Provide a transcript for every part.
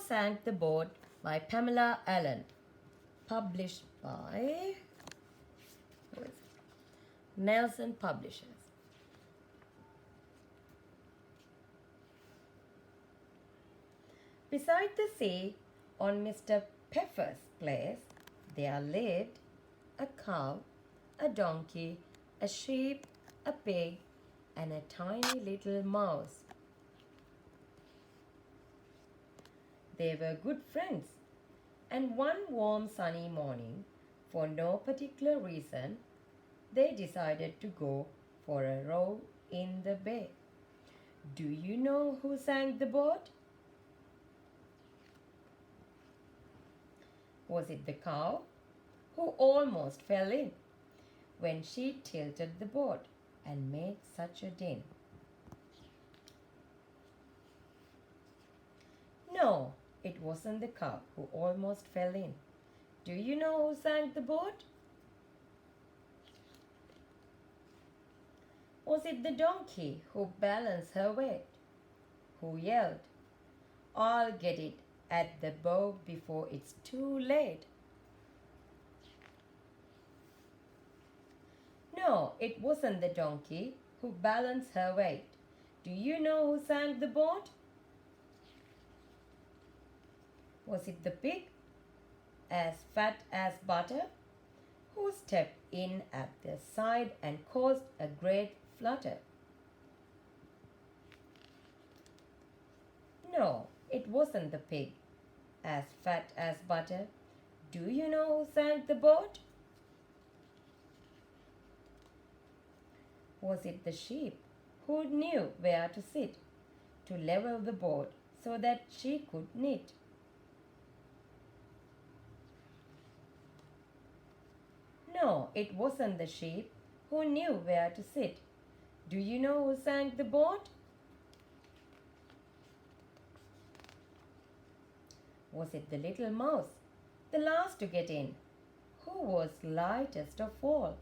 Sank the Boat by Pamela Allen. Published by Nelson Publishers. Beside the sea, on Mr. Peffer's place, there lived a cow, a donkey, a sheep, a pig, and a tiny little mouse. They were good friends, and one warm sunny morning, for no particular reason, they decided to go for a row in the bay. Do you know who sank the boat? Was it the cow, who almost fell in when she tilted the boat and made such a din? No, it wasn't the cow who almost fell in. Do you know who sank the boat? Was it the donkey who balanced her weight, who yelled, "I'll get it at the bow before it's too late"? No, it wasn't the donkey who balanced her weight. Do you know who sank the boat? Was it the pig, as fat as butter, who stepped in at the side and caused a great flutter? No, it wasn't the pig, as fat as butter. Do you know who sank the boat? Was it the sheep, who knew where to sit to level the boat so that she could knit? No, it wasn't the sheep, who knew where to sit. Do you know who sank the boat? Was it the little mouse, the last to get in, who was lightest of all?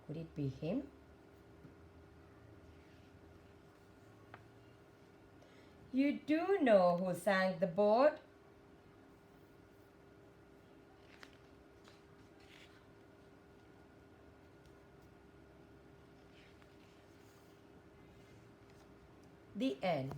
Could it be him? You do know who sank the boat. The end.